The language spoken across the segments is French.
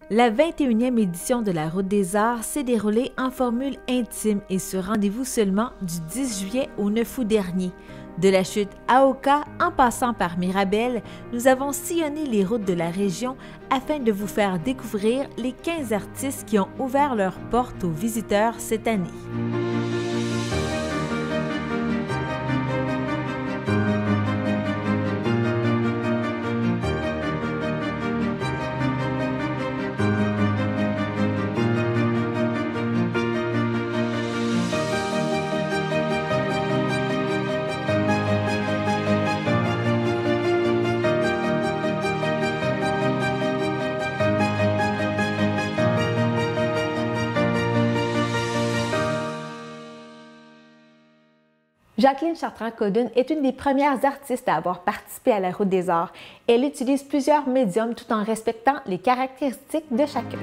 La 21e édition de la Route des Arts s'est déroulée en formule intime et sur rendez-vous seulement du 10 juillet au 9 août dernier. De la chute à Oka, en passant par Mirabel, nous avons sillonné les routes de la région afin de vous faire découvrir les 15 artistes qui ont ouvert leurs portes aux visiteurs cette année. Jacqueline Chartrand-Codune est une des premières artistes à avoir participé à la Route des Arts. Elle utilise plusieurs médiums tout en respectant les caractéristiques de chacun.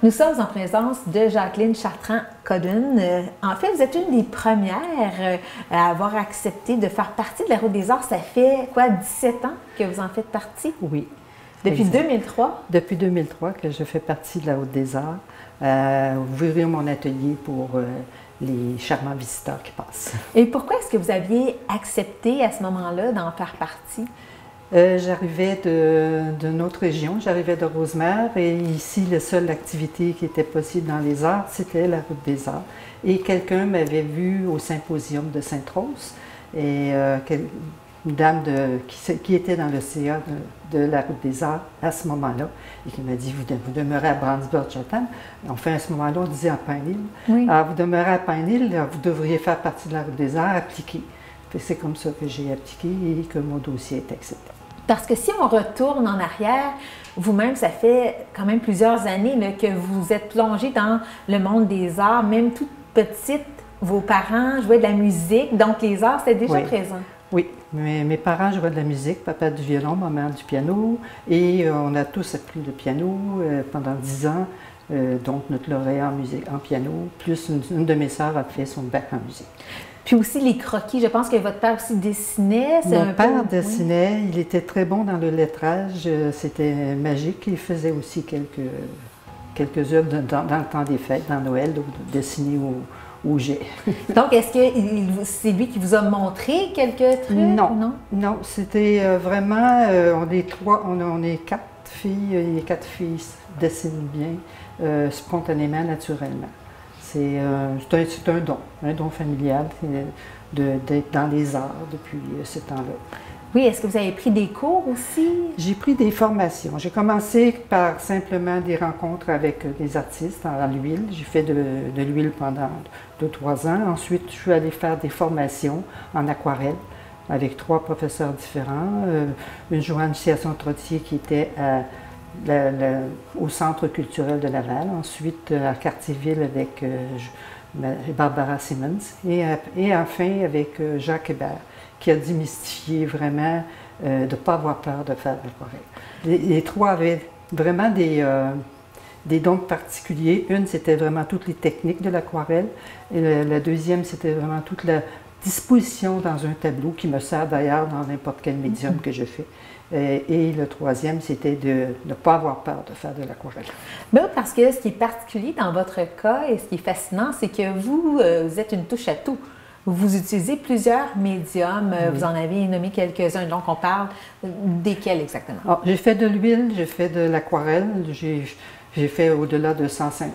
Nous sommes en présence de Jacqueline Chartrand-Codune. En fait, vous êtes une des premières à avoir accepté de faire partie de la Route des Arts. Ça fait quoi, 17 ans que vous en faites partie? Oui. Depuis exact. 2003? Depuis 2003 que je fais partie de la Route des Arts. Ouvrir mon atelier pour les charmants visiteurs qui passent. Et pourquoi est-ce que vous aviez accepté à ce moment-là d'en faire partie? J'arrivais d'une autre région, j'arrivais de Rosemère et ici, la seule activité qui était possible dans les arts, c'était la Route des Arts. Et quelqu'un m'avait vu au symposium de Sainte-Rose et une dame qui était dans le CA de la Route des Arts à ce moment-là et qui m'a dit, vous demeurez à Brandsburg-Chatham. Enfin, à ce moment-là, on disait à Pine Hill. Oui. Alors, vous demeurez à Pine Hill, vous devriez faire partie de la Route des Arts, appliquer. C'est comme ça que j'ai appliqué et que mon dossier est accepté. Parce que si on retourne en arrière, vous-même, ça fait quand même plusieurs années là, que vous êtes plongée dans le monde des arts. Même toute petite, vos parents jouaient de la musique, donc les arts, c'était déjà présent. Oui, mes parents jouaient de la musique, papa du violon, maman du piano, et on a tous appris le piano pendant 10 ans, donc notre lauréat en piano, plus une de mes sœurs a fait son bac en musique. Puis aussi les croquis, je pense que votre père aussi dessinait. Mon père dessinait, il était très bon dans le lettrage, c'était magique, il faisait aussi quelques œuvres dans le temps des fêtes, dans Noël, dessinées au jet. Donc, est-ce que c'est lui qui vous a montré quelques trucs? Non, c'était vraiment, on est 4 filles, et les 4 filles dessinent bien, spontanément, naturellement. C'est un don familial d'être dans les arts depuis ce temps-là. Oui, est-ce que vous avez pris des cours aussi? J'ai pris des formations. J'ai commencé par simplement des rencontres avec des artistes à l'huile. J'ai fait de l'huile pendant 2-3 ans. Ensuite, je suis allée faire des formations en aquarelle avec 3 professeurs différents. Une Joanne Chiasson-Trottier qui était au Centre culturel de Laval. Ensuite, à Cartierville avec Barbara Simmons. Et enfin, avec Jacques Hébert, qui a démystifié vraiment de ne pas avoir peur de faire de l'aquarelle. Les 3 avaient vraiment des dons particuliers. Une, c'était vraiment toutes les techniques de l'aquarelle. Et la deuxième, c'était vraiment toute la disposition dans un tableau qui me sert d'ailleurs dans n'importe quel médium que je fais. Et le troisième, c'était de ne pas avoir peur de faire de l'aquarelle. Bien, parce que ce qui est particulier dans votre cas et ce qui est fascinant, c'est que vous êtes une touche à tout. Vous utilisez plusieurs médiums, vous en avez nommé quelques-uns, donc on parle desquels exactement? J'ai fait de l'huile, j'ai fait de l'aquarelle, j'ai fait au-delà de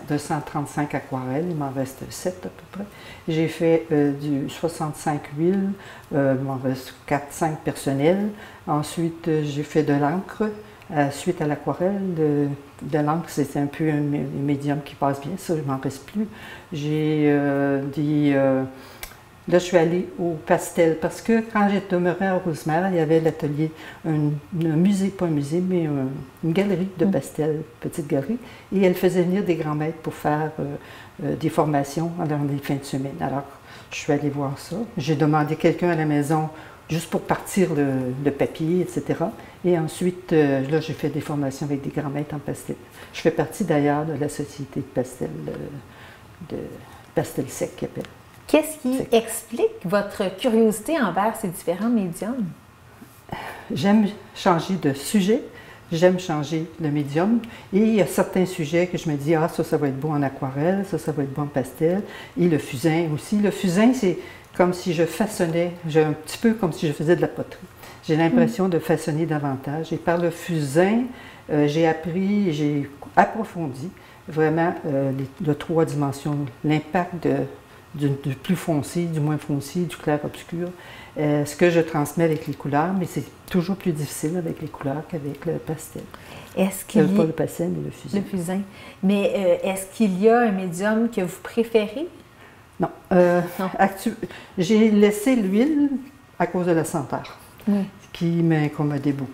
235 aquarelles, il m'en reste 7 à peu près. J'ai fait du 65 huiles, il m'en reste 4-5 personnels. Ensuite, j'ai fait de l'encre. Suite à l'aquarelle, de l'encre, c'est un peu un médium qui passe bien, ça, je m'en reste plus. J'ai Là, je suis allée au pastel parce que quand j'ai demeuré à Rosemère, il y avait l'atelier, un musée, pas un musée, mais une galerie de pastel, petite galerie, et elle faisait venir des grands maîtres pour faire des formations dans les fins de semaine. Alors, je suis allée voir ça. J'ai demandé quelqu'un à la maison juste pour partir le papier, etc. Et ensuite, là, j'ai fait des formations avec des grands maîtres en pastel. Je fais partie d'ailleurs de la société de pastel sec, qu'ils appellent. Qu'est-ce qui explique votre curiosité envers ces différents médiums? J'aime changer de sujet, j'aime changer le médium. Et il y a certains sujets que je me dis, ah, ça va être beau en aquarelle, ça va être beau en pastel. Et le fusain aussi. Le fusain, c'est comme si je façonnais, un petit peu comme si je faisais de la poterie. J'ai l'impression de façonner davantage. Et par le fusain, j'ai appris, j'ai approfondi vraiment de 3 dimensions, l'impact du plus foncé, du moins foncé, du clair-obscur. Ce que je transmets avec les couleurs, mais c'est toujours plus difficile avec les couleurs qu'avec le pastel. Est-ce qu'il y a... Pas le pastel, mais le fusain. Le fusain. Mais est-ce qu'il y a un médium que vous préférez? Non. J'ai laissé l'huile à cause de la senteur, qui m'incommodait beaucoup.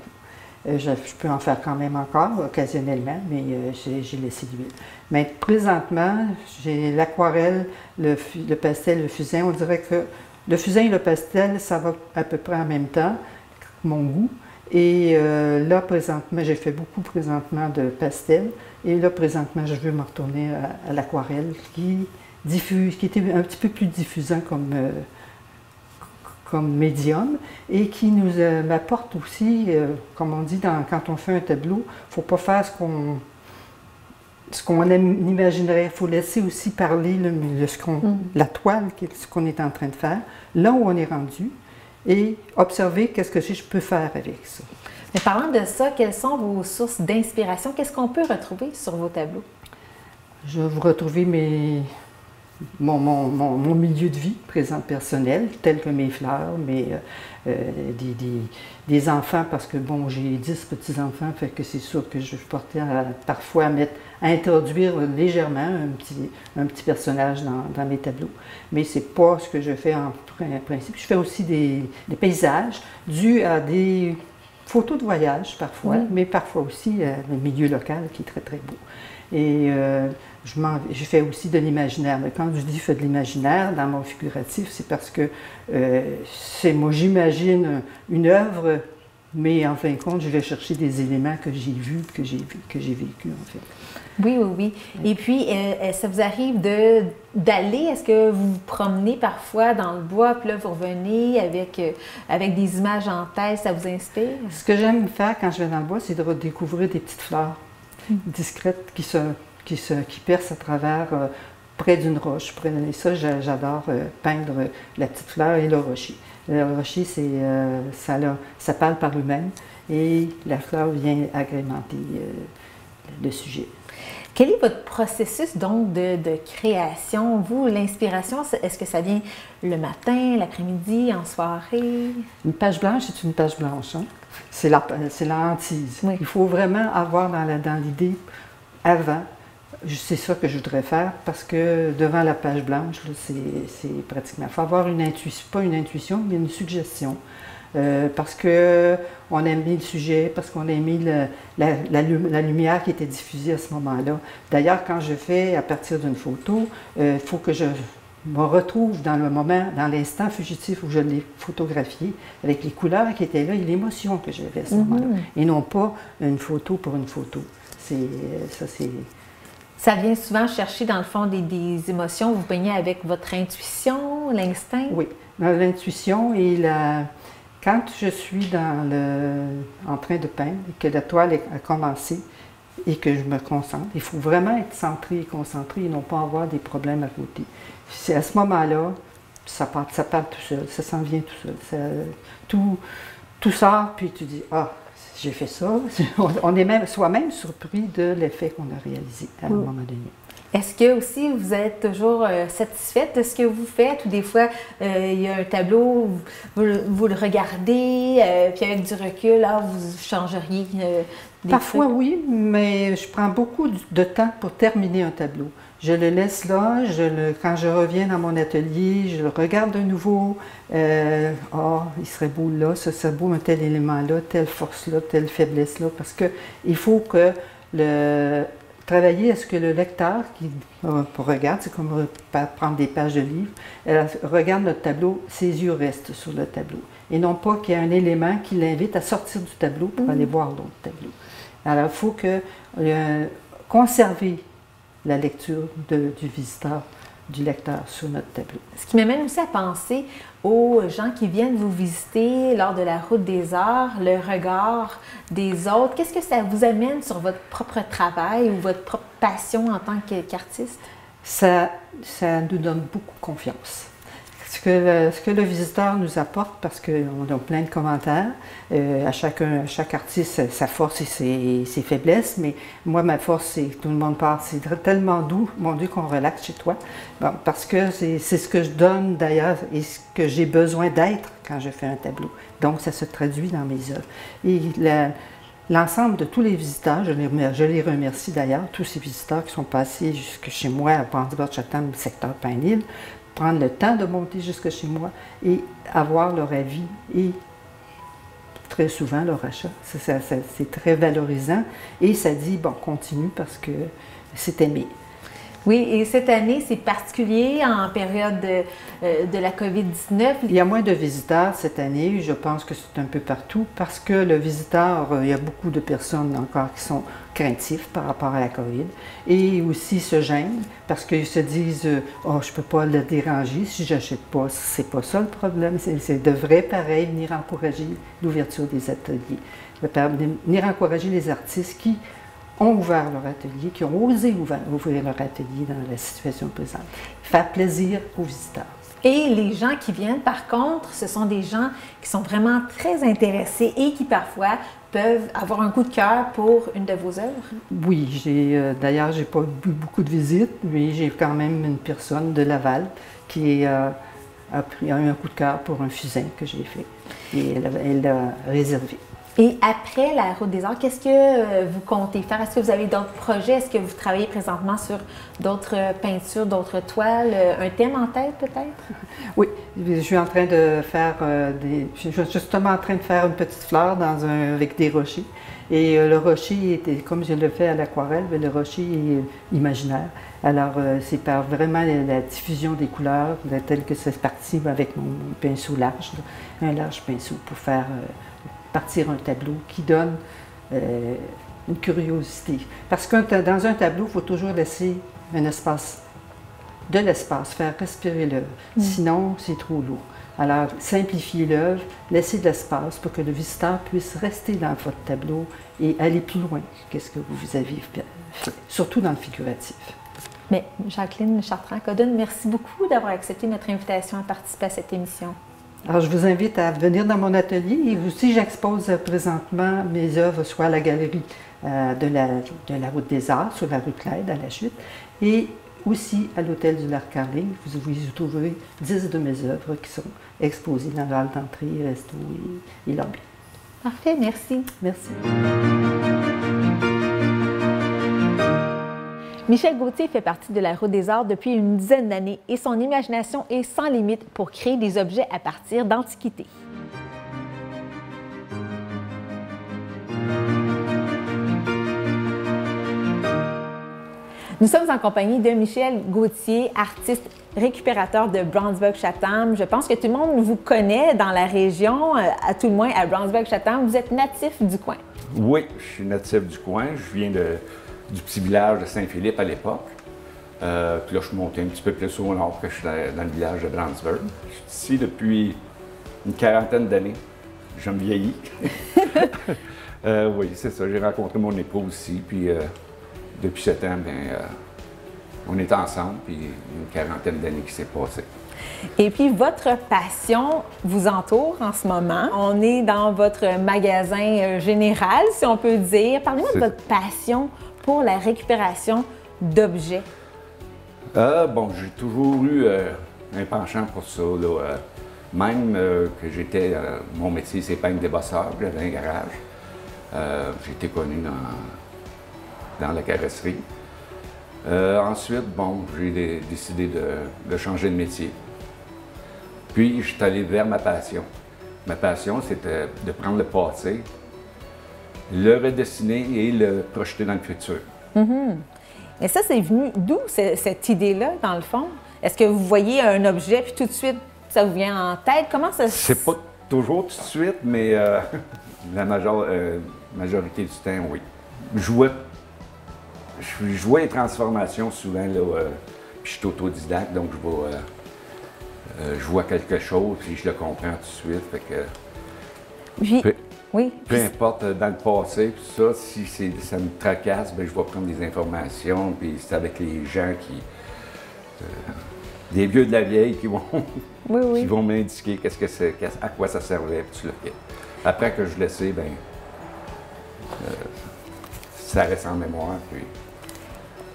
Je peux en faire quand même encore, occasionnellement, mais j'ai laissé l'huile. Mais présentement, j'ai l'aquarelle, le pastel, le fusain. On dirait que le fusain et le pastel, ça va à peu près en même temps, mon goût. Et là, présentement, j'ai fait beaucoup présentement de pastel. Et là, présentement, je veux me retourner à l'aquarelle qui était un petit peu plus diffusant comme médium et qui nous m'apporte aussi, comme on dit quand on fait un tableau, il ne faut pas faire ce qu'on imaginerait. Il faut laisser aussi parler la toile, ce qu'on est en train de faire, là où on est rendu, et observer qu'est-ce que je peux faire avec ça. Mais parlant de ça, quelles sont vos sources d'inspiration? Qu'est-ce qu'on peut retrouver sur vos tableaux? Je vais vous retrouver mon milieu de vie présent personnel, tel que mes fleurs, des enfants, parce que bon, j'ai 10 petits-enfants, fait que c'est sûr que je portais parfois à introduire légèrement un petit personnage dans mes tableaux. Mais c'est pas ce que je fais en principe. Je fais aussi des paysages dus à des photos de voyage parfois, mais parfois aussi le milieu local qui est très très beau. Et je fais aussi de l'imaginaire. Mais quand je dis je fais de l'imaginaire dans mon figuratif, c'est parce que moi j'imagine une œuvre, mais en fin de compte, je vais chercher des éléments que j'ai vus, que j'ai vécu en fait. Oui, oui, oui. Et puis, ça vous arrive d'aller, est-ce que vous vous promenez parfois dans le bois, puis là, vous revenez avec des images en tête, ça vous inspire? Ce que j'aime faire quand je vais dans le bois, c'est de redécouvrir des petites fleurs discrètes qui percent à travers, près d'une roche. Et ça, j'adore peindre la petite fleur et le rocher. Le rocher, ça parle par lui-même et la fleur vient agrémenter le sujet. Quel est votre processus donc de création? Vous, l'inspiration, est-ce que ça vient le matin, l'après-midi, en soirée? Une page blanche, c'est une page blanche. Hein? C'est la hantise. Oui. Il faut vraiment avoir dans l'idée avant. C'est ça que je voudrais faire parce que devant la page blanche, c'est pratiquement. Il faut avoir une intuition, pas une intuition, mais une suggestion. Parce qu'on a mis le sujet, parce qu'on a mis la lumière qui était diffusée à ce moment-là. D'ailleurs, quand je fais à partir d'une photo, il faut que je me retrouve dans le moment, dans l'instant fugitif où je l'ai photographié, avec les couleurs qui étaient là et l'émotion que j'avais à ce moment-là. Et non pas une photo pour une photo. Ça vient souvent chercher, dans le fond, des émotions. Vous peignez avec votre intuition, l'instinct? Oui, l'intuition et quand je suis en train de peindre et que la toile a commencé et que je me concentre, il faut vraiment être centré et concentré et non pas avoir des problèmes à côté. C'est à ce moment-là, ça part tout seul, ça s'en vient tout seul. Tout sort, puis tu dis « Ah, j'ai fait ça ». On est même soi-même surpris de l'effet qu'on a réalisé à un moment donné. Est-ce que aussi vous êtes toujours satisfaite de ce que vous faites ou des fois il y a un tableau, vous le regardez, puis avec du recul, là, vous changeriez Parfois oui, mais je prends beaucoup de temps pour terminer un tableau. Je le laisse là, quand je reviens dans mon atelier, je le regarde de nouveau. Il serait beau là, ça serait beau un tel élément-là, telle force-là, telle faiblesse-là, parce qu'il faut que travailler à ce que le lecteur qui regarde, c'est comme prendre des pages de livre, regarde notre tableau, ses yeux restent sur le tableau. Et non pas qu'il y ait un élément qui l'invite à sortir du tableau pour aller voir l'autre tableau. Alors, il faut conserver la lecture du visiteur du lecteur sur notre tableau. Ce qui m'amène aussi à penser aux gens qui viennent vous visiter lors de la Route des Arts, le regard des autres. Qu'est-ce que ça vous amène sur votre propre travail ou votre propre passion en tant qu'artiste? Ça nous donne beaucoup de confiance. Ce que le visiteur nous apporte, parce qu'on a plein de commentaires, chaque artiste, sa force et ses faiblesses, mais moi, ma force, c'est que tout le monde part, c'est tellement doux, mon Dieu, qu'on relaxe chez toi, bon, parce que c'est ce que je donne d'ailleurs et ce que j'ai besoin d'être quand je fais un tableau. Donc, ça se traduit dans mes œuvres. Et l'ensemble de tous les visiteurs, je les remercie d'ailleurs, tous ces visiteurs qui sont passés jusque chez moi à Brandsburg-Chatham, secteur Pine-Île, prendre le temps de monter jusque chez moi et avoir leur avis et très souvent leur achat. C'est très valorisant et ça dit, bon, continue parce que c'est aimé. Oui, et cette année, c'est particulier en période de la COVID-19. Il y a moins de visiteurs cette année, je pense que c'est un peu partout, parce que le visiteur, il y a beaucoup de personnes encore qui sont craintifs par rapport à la COVID, et aussi se gênent, parce qu'ils se disent « Oh, je ne peux pas le déranger si je n'achète pas ». C'est pas ça le problème, c'est devrait, pareil, venir encourager l'ouverture des ateliers, venir encourager les artistes qui ont ouvert leur atelier, qui ont osé ouvrir leur atelier dans la situation présente. Faire plaisir aux visiteurs. Et les gens qui viennent, par contre, ce sont des gens qui sont vraiment très intéressés et qui parfois peuvent avoir un coup de cœur pour une de vos œuvres. Oui, d'ailleurs, j'ai pas eu beaucoup de visites, mais j'ai quand même une personne de Laval qui a eu un coup de cœur pour un fusain que j'ai fait. Et elle l'a réservé. Et après la Route des Arts, qu'est-ce que vous comptez faire? Est-ce que vous avez d'autres projets? Est-ce que vous travaillez présentement sur d'autres peintures, d'autres toiles? Un thème en tête, peut-être? Oui, je suis en train de faire je suis justement en train de faire une petite fleur avec des rochers. Et le rocher était, comme je le fais à l'aquarelle, le rocher est imaginaire. Alors, c'est par vraiment la diffusion des couleurs, telle que c'est parti avec mon pinceau large, un large pinceau pour faire partir un tableau qui donne une curiosité. Parce que dans un tableau, il faut toujours laisser un espace, de l'espace, faire respirer l'œuvre. Sinon, c'est trop lourd. Alors, simplifiez l'œuvre, laissez de l'espace pour que le visiteur puisse rester dans votre tableau et aller plus loin que ce que vous avez fait, surtout dans le figuratif. Mais Jacqueline Chartrand-Codden, merci beaucoup d'avoir accepté notre invitation à participer à cette émission. Alors, je vous invite à venir dans mon atelier et aussi j'expose présentement mes œuvres soit à la galerie de la Route des Arts, sur la rue Clyde, à la Chute, et aussi à l'Hôtel du Lac Carling. Vous y trouverez 10 de mes œuvres qui sont exposées dans la halle d'entrée, resto et lobby. Parfait, merci. Merci. Michel Gauthier fait partie de la Route des Arts depuis une dizaine d'années et son imagination est sans limite pour créer des objets à partir d'antiquités. Nous sommes en compagnie de Michel Gauthier, artiste récupérateur de Brandsburg-Chatham. Je pense que tout le monde vous connaît dans la région, à tout le moins à Brandsburg-Chatham. Vous êtes natif du coin. Oui, je suis natif du coin. Je viens du petit village de Saint-Philippe à l'époque. Puis là, je suis monté un petit peu plus au nord que je suis dans le village de Brandsburg. Je suis ici depuis une quarantaine d'années. Je me vieillis. Oui, c'est ça. J'ai rencontré mon épouse ici. Puis depuis 7 ans, on est ensemble. Puis une quarantaine d'années qui s'est passée. Et puis, votre passion vous entoure en ce moment. On est dans votre magasin général, si on peut dire. Parlez-moi de votre passion pour la récupération d'objets. Bon, j'ai toujours eu un penchant pour ça. Là, même que j'étais, mon métier, c'est peintre débosseur, j'avais un garage. J'ai été connu dans la carrosserie. Ensuite, bon, j'ai décidé de changer de métier. Puis, je suis allé vers ma passion. Ma passion, c'était de prendre le passé, le redessiner et le projeter dans le futur. Et ça, c'est venu d'où, cette idée-là, dans le fond? Est-ce que vous voyez un objet, puis tout de suite, ça vous vient en tête? Comment ça se... C'est pas toujours tout de suite, mais la majorité du temps, oui. Je jouais les transformations souvent, là, Puis je suis autodidacte, donc je vois quelque chose, puis je le comprends tout de suite. Fait que, Puis, oui. peu importe dans le passé, puis ça, si ça me tracasse, bien, je vais prendre des informations, puis c'est avec les gens des vieux de la vieille qui vont, qui vont m'indiquer qu'est-ce que c'est, à quoi ça servait, puis tout le fait. Après que je le sais, bien, ça reste en mémoire. Puis...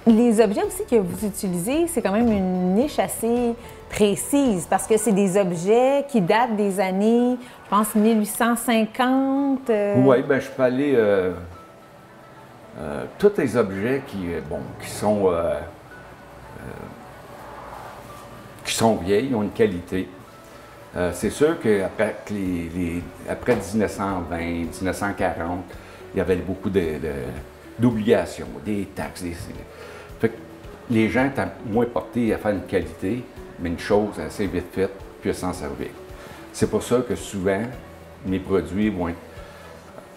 Les objets aussi que vous utilisez, c'est quand même une niche assez précise parce que c'est des objets qui datent des années, je pense, 1850. Oui, bien, je peux aller. Tous les objets qui sont vieilles ont une qualité. C'est sûr qu'après après 1920, 1940, il y avait beaucoup d'obligations, des taxes. Fait que les gens étaient moins portés à faire une qualité, mais une chose assez vite faite, puis à s'en servir. C'est pour ça que souvent, mes produits vont être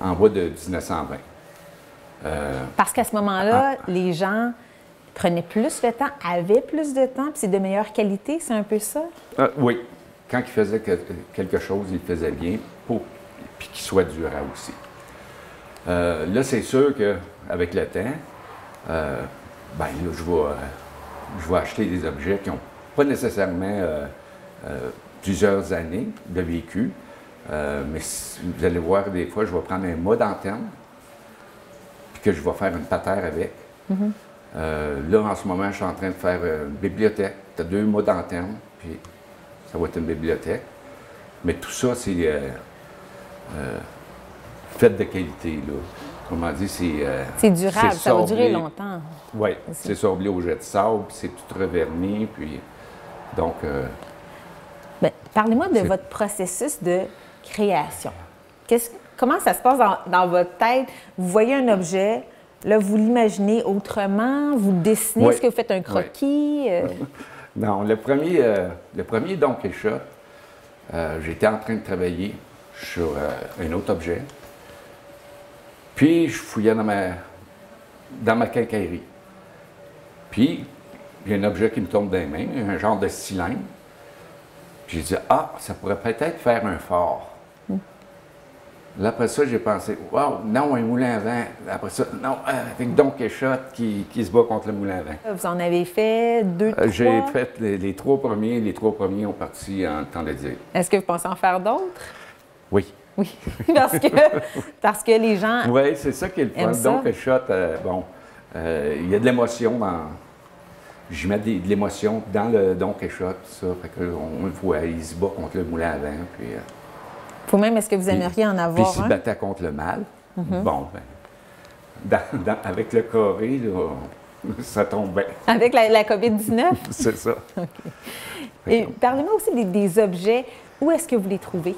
en bas de 1920. Parce qu'à ce moment-là, les gens prenaient plus de temps, avaient plus de temps, puis c'est de meilleure qualité, c'est un peu ça? Oui. Quand ils faisaient quelque chose, ils le faisaient bien, puis qu'il soit durable aussi. Là, c'est sûr qu'avec le temps, ben là, je vais acheter des objets qui n'ont pas nécessairement plusieurs années de vécu, mais vous allez voir, des fois, je vais prendre un mât d'antenne, puis que je vais faire une patère avec. Là, en ce moment, je suis en train de faire une bibliothèque. Tu as 2 mâts d'antenne, puis ça va être une bibliothèque. Mais tout ça, c'est fait de qualité, là. Autrement dit, c'est durable, ça va durer longtemps. Oui, c'est sablé au jet de sable, puis c'est tout reverni, puis donc... Bien, parlez-moi de votre processus de création. Comment ça se passe dans votre tête? Vous voyez un objet, là, vous l'imaginez autrement, vous le dessinez, est-ce que vous faites un croquis? Non, le premier Don Quichotte, j'étais en train de travailler sur un autre objet. Puis, je fouillais dans ma quincaillerie. Puis, il y a un objet qui me tombe dans les mains, un genre de cylindre. J'ai dit, ça pourrait peut-être faire un phare. Là, après ça, j'ai pensé, wow, non, un moulin à vent. Après ça, non, avec Don Quichotte qui se bat contre le moulin à vent. Vous en avez fait 2, 3? J'ai fait les 3 premiers. Les 3 premiers ont parti en temps de dire. Est-ce que vous pensez en faire d'autres? Oui. Oui, parce que les gens. Oui, c'est ça qui est le fun. Don Quichotte, il y a de l'émotion dans. Je mets de l'émotion dans le Don Quichotte, ça. Fait qu'on le voit, il se bat contre le moulin à vent. Puis, vous-même, est-ce que vous aimeriez en avoir puis, s'il battait contre le mal. Bon, ben, avec le carré, là, ça tombe bien. Avec la COVID-19? C'est ça. Okay. Et parlez-moi aussi des objets. Où est-ce que vous les trouvez?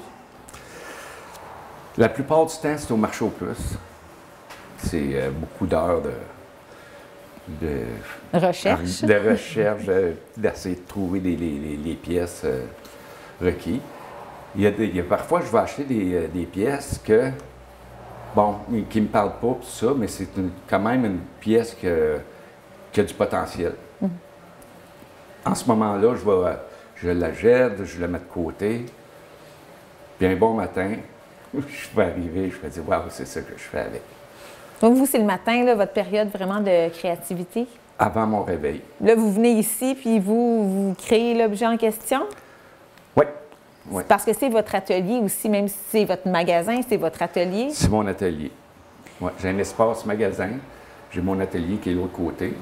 La plupart du temps, c'est au marché aux puces. C'est beaucoup d'heures de recherche. D'essayer de trouver les pièces requises. Parfois, je vais acheter des pièces qui ne me parlent pas, tout ça, mais c'est quand même une pièce qui a du potentiel. En ce moment-là, je la jette, je la mets de côté. Puis un bon matin, je vais arriver, je vais dire, waouh, c'est ça que je fais avec. Donc, vous, c'est le matin, là, votre période vraiment de créativité? Avant mon réveil. Là, vous venez ici, puis vous créez l'objet en question? Oui. Ouais. Parce que c'est votre atelier aussi, même si c'est votre magasin, c'est votre atelier? C'est mon atelier. Ouais. J'ai un espace magasin, j'ai mon atelier qui est de l'autre côté.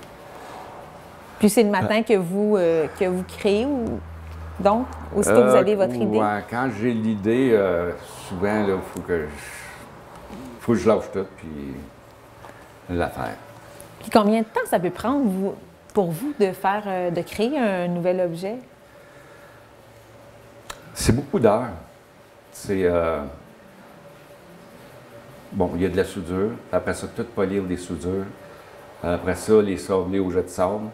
Puis c'est le matin que vous créez ou donc, aussitôt que vous avez votre idée? Ouais, quand j'ai l'idée, souvent, il faut que je lâche tout, puis la faire. Puis combien de temps ça peut prendre pour vous de créer un nouvel objet? C'est beaucoup d'heures. C'est... il y a de la soudure. Après ça, tout polir des soudures. Après ça, les sabler au jet de sable.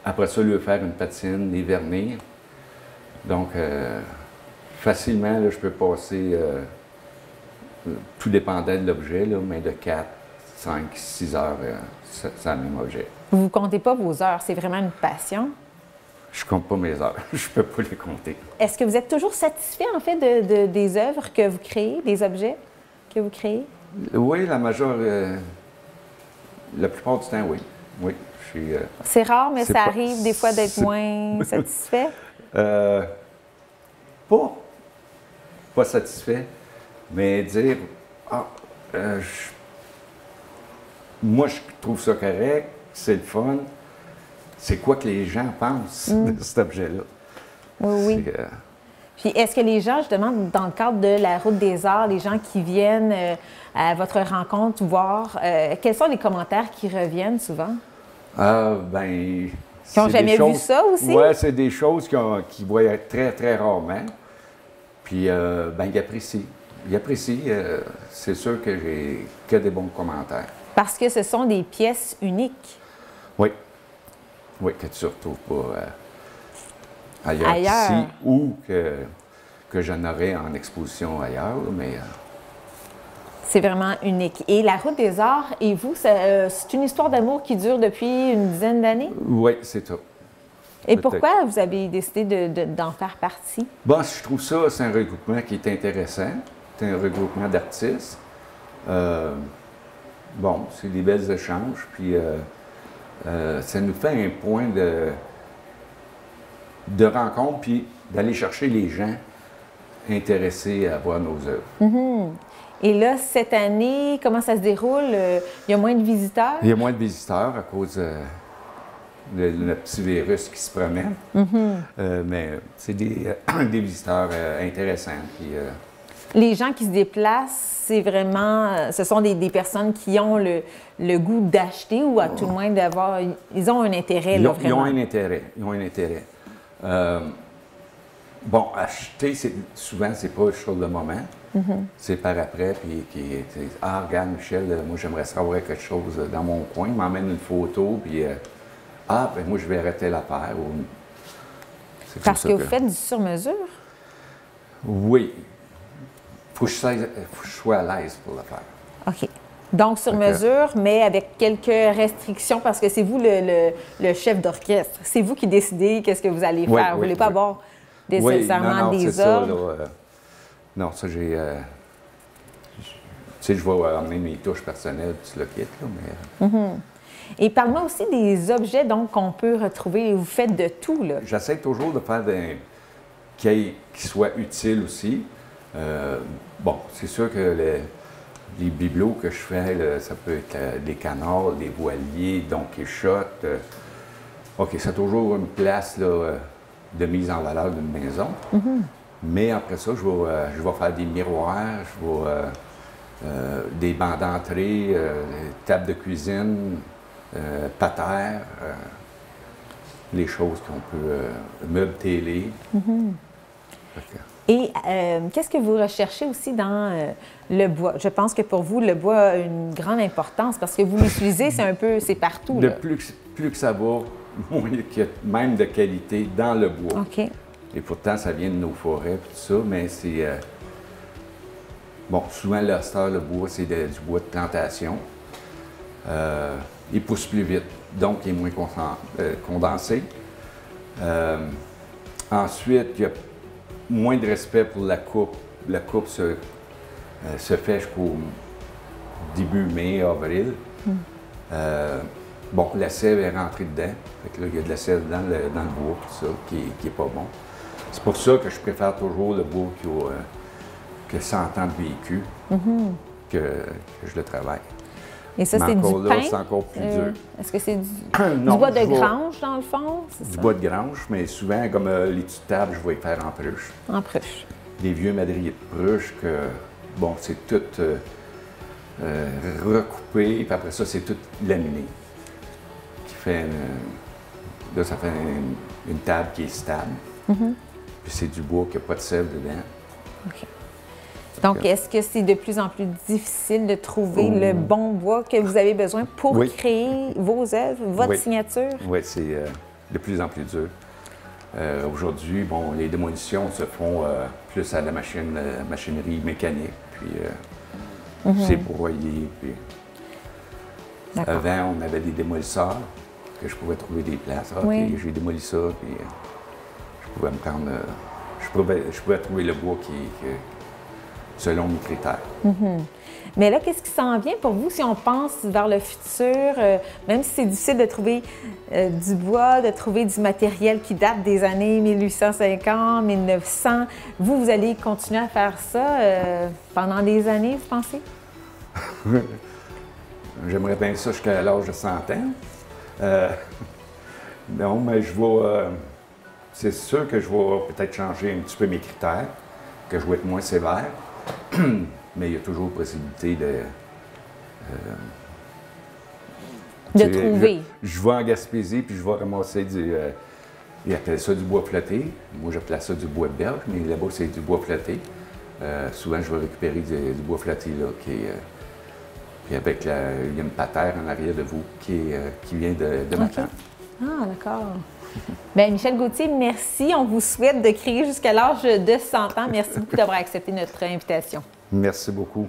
Après ça, lui faire une patine, les vernir. Donc, facilement, là, je peux passer, tout dépendant de l'objet, là, mais de 4, 5, 6 heures, c'est le même objet. Vous ne comptez pas vos heures, c'est vraiment une passion. Je compte pas mes heures, je peux pas les compter. Est-ce que vous êtes toujours satisfait, en fait, des œuvres que vous créez, des objets que vous créez? Oui, la plupart du temps, oui. Oui, je suis... C'est rare, mais c'est ça pas- arrive des fois d'être c'est- moins satisfait? Pas satisfait, mais dire, ah, moi, je trouve ça correct, c'est le fun. C'est quoi que les gens pensent de cet objet-là? Oui, oui. C'est, Puis est-ce que les gens, justement, dans le cadre de la Route des Arts, les gens qui viennent à votre rencontre voir, quels sont les commentaires qui reviennent souvent? ben... Qui n'ont c'est des jamais vu choses- ça aussi? Oui, c'est des choses qu'ils voient très, très rarement. Puis, ben, ils apprécient. Ils apprécient. C'est sûr que j'ai que des bons commentaires. Parce que ce sont des pièces uniques. Oui. Oui, que tu ne retrouves pas ailleurs, Ailleurs. ici, ou que j'en aurais en exposition ailleurs, mais... C'est vraiment unique. Et la Route des Arts, et vous, c'est une histoire d'amour qui dure depuis une dizaine d'années? oui, c'est ça. Et Peut-être. pourquoi vous avez décidé d'en faire partie? Bon, je trouve ça, c'est un regroupement qui est intéressant. C'est un regroupement d'artistes. Bon, c'est des belles échanges, puis ça nous fait un point de rencontre, puis d'aller chercher les gens intéressés à voir nos œuvres. Et là, cette année, comment ça se déroule? Il y a moins de visiteurs? Il y a moins de visiteurs à cause de notre petit virus qui se promène, mais c'est des visiteurs intéressants. Puis, Les gens qui se déplacent, c'est vraiment, ce sont des personnes qui ont le goût d'acheter ou à tout le moins d'avoir, ils ont un intérêt, là, ils ont vraiment. un intérêt. Ils ont un intérêt. Bon, acheter, souvent, c'est pas sur le moment. C'est par après, puis ah, regarde, Michel, moi, j'aimerais savoir quelque chose dans mon coin. Il m'emmène une photo, puis ah, ben moi, je vais arrêter l'affaire. C'est comme Parce ça que vous faites du sur-mesure? Oui. Faut que je sois à l'aise pour le faire. OK. Donc, sur mesure, mais avec quelques restrictions, parce que c'est vous le chef d'orchestre. C'est vous qui décidez qu'est-ce que vous allez faire. Oui, vous ne oui, voulez pas oui. avoir Oui, nécessairement non, des c'est ça, ordres. là, non, ça, j'ai... tu sais, je vais amener mes touches personnelles, puis le kit, là, mais... Et parle-moi aussi des objets donc qu'on peut retrouver. Vous faites de tout, là. J'essaie toujours de faire qui soient utiles aussi. Bon, c'est sûr que les bibelots que je fais, là, ça peut être des canards, des voiliers, Don Quichotte. OK, c'est toujours une place là, de mise en valeur d'une maison. Mais après ça, je vais faire des miroirs, des bancs d'entrée, des tables de cuisine, patères, les choses qu'on peut... meubles télé. Fait que- Et qu'est-ce que vous recherchez aussi dans le bois? Je pense que pour vous, le bois a une grande importance parce que vous l'utilisez, c'est partout. De Là. plus que ça va, moins qu'il y a même de qualité dans le bois. OK. Et pourtant, ça vient de nos forêts et tout ça, mais c'est... bon, souvent, le bois, c'est du bois de plantation. Il pousse plus vite, donc il est moins condensé. Ensuite, il y a moins de respect pour la coupe. La coupe se fait jusqu'au début mai, avril. Bon, la sève est rentrée dedans. Fait que là, il y a de la sève dans le bois, tout ça, qui est pas bon. C'est pour ça que je préfère toujours le bois qui a 100 ans de vécu que je le travaille. Et ça, Mais c'est du encore là, pin? c'est encore plus dur. Est-ce que c'est du Non, bois de je vais- grange, dans le fond? C'est Du ça? bois de grange, mais souvent, comme les petites tables, je vais les faire en pruche. En pruche. Des vieux madriers de pruche que, bon, c'est tout recoupé, puis après ça, c'est tout laminé. Qui fait là, ça fait une table qui est stable. Puis c'est du bois qui n'a pas de sel dedans. OK. Donc, est-ce que c'est de plus en plus difficile de trouver le bon bois que vous avez besoin pour Oui. créer vos œuvres, votre Oui. signature? Oui, c'est de plus en plus dur. Aujourd'hui, bon, les démolitions se font plus à la machinerie mécanique, puis c'est broyé. Puis... D'accord. Avant, on avait des démolisseurs, que je pouvais trouver des places. OK, Oui. j'ai démoli ça, puis je pouvais me prendre... je pouvais trouver le bois selon mes critères. Mais là, qu'est-ce qui s'en vient pour vous si on pense vers le futur, même si c'est difficile de trouver du bois, de trouver du matériel qui date des années 1850, 1900, vous allez continuer à faire ça pendant des années, vous pensez? J'aimerais bien ça jusqu'à l'âge de 100 ans. Non, mais c'est sûr que je vais peut-être changer un petit peu mes critères, que je vais être moins sévère. Mais il y a toujours possibilité de trouver. Je vais en Gaspésie, puis je vais ramasser ils appellent ça du bois flotté. Moi, j'appelle ça du bois de berge, mais là-bas, c'est du bois flotté. Souvent, je vais récupérer du bois flotté, là, puis avec il y a une patère en arrière de vous qui vient de ma tante. Ah, d'accord. Bien, Michel Gauthier, merci. On vous souhaite de crier jusqu'à l'âge de 100 ans. Merci beaucoup d'avoir accepté notre invitation. Merci beaucoup.